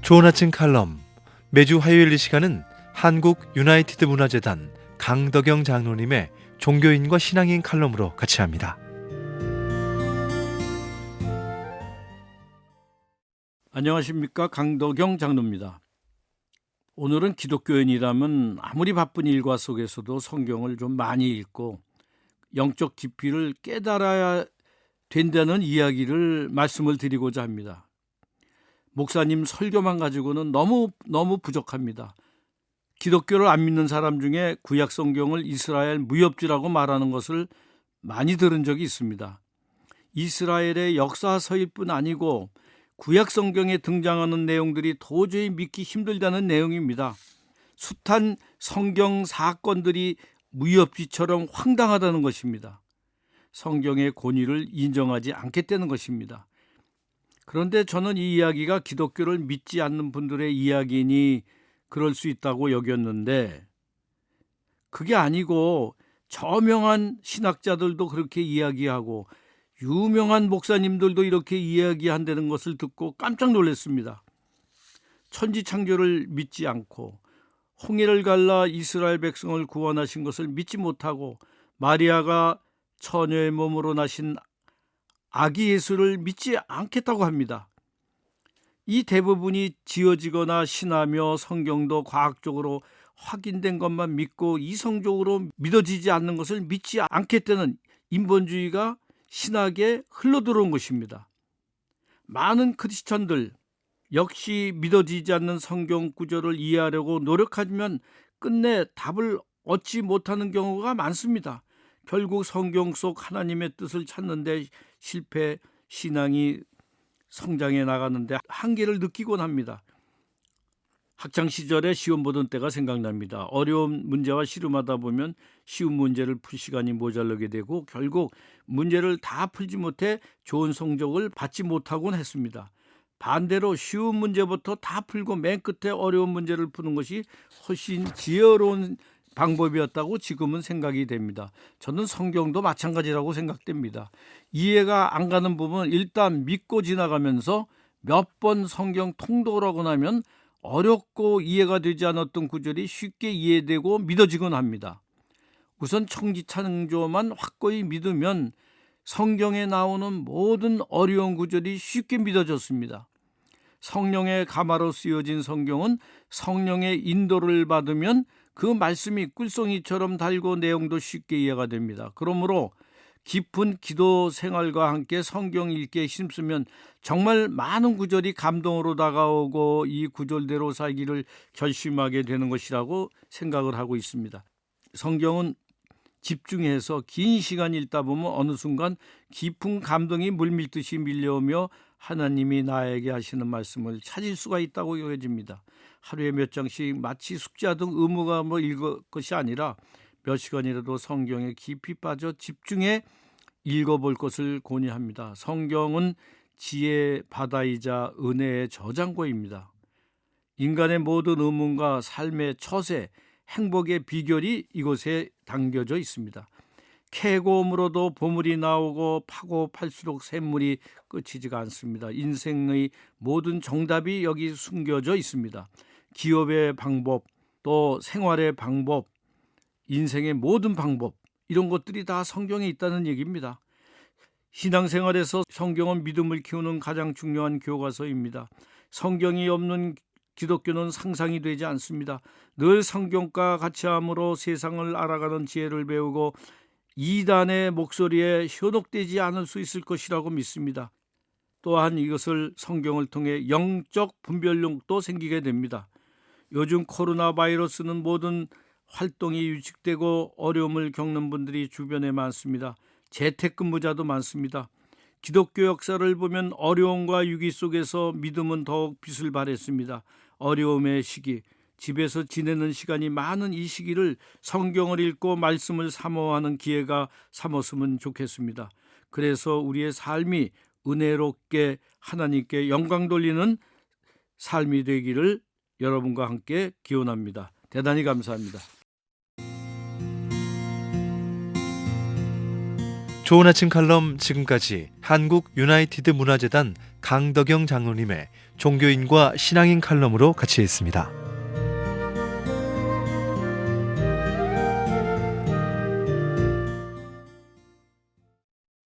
좋은 아침 칼럼. 매주 화요일 이 시간은 한국 유나이티드 문화재단 강덕영 장로님의 종교인과 신앙인 칼럼으로 같이 합니다. 안녕하십니까, 강덕영 장로입니다. 오늘은 기독교인이라면 아무리 바쁜 일과 속에서도 성경을 좀 많이 읽고 영적 깊이를 깨달아야 된다는 이야기를 말씀을 드리고자 합니다. 목사님 설교만 가지고는 너무 부족합니다. 기독교를 안 믿는 사람 중에 구약 성경을 이스라엘 무협지라고 말하는 것을 많이 들은 적이 있습니다. 이스라엘의 역사서일 뿐 아니고 구약 성경에 등장하는 내용들이 도저히 믿기 힘들다는 내용입니다. 숱한 성경 사건들이 무협지처럼 황당하다는 것입니다. 성경의 권위를 인정하지 않겠다는 것입니다. 그런데 저는 이 이야기가 기독교를 믿지 않는 분들의 이야기니 그럴 수 있다고 여겼는데, 그게 아니고 저명한 신학자들도 그렇게 이야기하고 유명한 목사님들도 이렇게 이야기한다는 것을 듣고 깜짝 놀랐습니다. 천지창조를 믿지 않고 홍해를 갈라 이스라엘 백성을 구원하신 것을 믿지 못하고 마리아가 처녀의 몸으로 나신 아기 예수를 믿지 않겠다고 합니다. 이 대부분이 지어지거나 신하며 성경도 과학적으로 확인된 것만 믿고 이성적으로 믿어지지 않는 것을 믿지 않겠다는 인본주의가 신학에 흘러들어온 것입니다. 많은 크리스천들 역시 믿어지지 않는 성경 구절을 이해하려고 노력하지만 끝내 답을 얻지 못하는 경우가 많습니다. 결국 성경 속 하나님의 뜻을 찾는데 실패, 신앙이 성장해 나가는데 한계를 느끼곤 합니다. 학창시절에 시험 보던 때가 생각납니다. 어려운 문제와 씨름하다 보면 쉬운 문제를 풀 시간이 모자라게 되고 결국 문제를 다 풀지 못해 좋은 성적을 받지 못하곤 했습니다. 반대로 쉬운 문제부터 다 풀고 맨 끝에 어려운 문제를 푸는 것이 훨씬 지혜로운 방법이었다고 지금은 생각이 됩니다. 저는 성경도 마찬가지라고 생각됩니다. 이해가 안 가는 부분은 일단 믿고 지나가면서 몇 번 성경 통독을 하고 나면 어렵고 이해가 되지 않았던 구절이 쉽게 이해되고 믿어지곤 합니다. 우선 천지창조만 확고히 믿으면 성경에 나오는 모든 어려운 구절이 쉽게 믿어졌습니다. 성령의 가마로 쓰여진 성경은 성령의 인도를 받으면 그 말씀이 꿀송이처럼 달고 내용도 쉽게 이해가 됩니다. 그러므로 깊은 기도 생활과 함께 성경 읽기에 힘쓰면 정말 많은 구절이 감동으로 다가오고 이 구절대로 살기를 결심하게 되는 것이라고 생각을 하고 있습니다. 성경은 집중해서 긴 시간 읽다 보면 어느 순간 깊은 감동이 물밀듯이 밀려오며 하나님이 나에게 하시는 말씀을 찾을 수가 있다고 여겨집니다. 하루에 몇 장씩 마치 숙제하던 의무가 읽을 것이 아니라 몇 시간이라도 성경에 깊이 빠져 집중해 읽어볼 것을 권유합니다. 성경은 지혜의 바다이자 은혜의 저장고입니다. 인간의 모든 의문과 삶의 처세, 행복의 비결이 이곳에 담겨져 있습니다. 캐고 물어도 보물이 나오고 파고 팔수록 샘물이 끝이지가 않습니다. 인생의 모든 정답이 여기 숨겨져 있습니다. 기업의 방법, 또 생활의 방법, 인생의 모든 방법, 이런 것들이 다 성경에 있다는 얘기입니다. 신앙생활에서 성경은 믿음을 키우는 가장 중요한 교과서입니다. 성경이 없는 기독교는 상상이 되지 않습니다. 늘 성경과 같이 함으로 세상을 알아가는 지혜를 배우고 이단의 목소리에 현혹되지 않을 수 있을 것이라고 믿습니다. 또한 이것을 성경을 통해 영적 분별력도 생기게 됩니다. 요즘 코로나 바이러스는 모든 활동이 위축되고 어려움을 겪는 분들이 주변에 많습니다. 재택근무자도 많습니다. 기독교 역사를 보면 어려움과 위기 속에서 믿음은 더욱 빛을 발했습니다. 어려움의 시기, 집에서 지내는 시간이 많은 이 시기를 성경을 읽고 말씀을 사모하는 기회가 삼았으면 좋겠습니다. 그래서 우리의 삶이 은혜롭게 하나님께 영광 돌리는 삶이 되기를 여러분과 함께 기원합니다. 대단히 감사합니다. 좋은 아침 칼럼 지금까지 한국 유나이티드 문화재단 강덕영 장로님의 종교인과 신앙인 칼럼으로 같이 했습니다.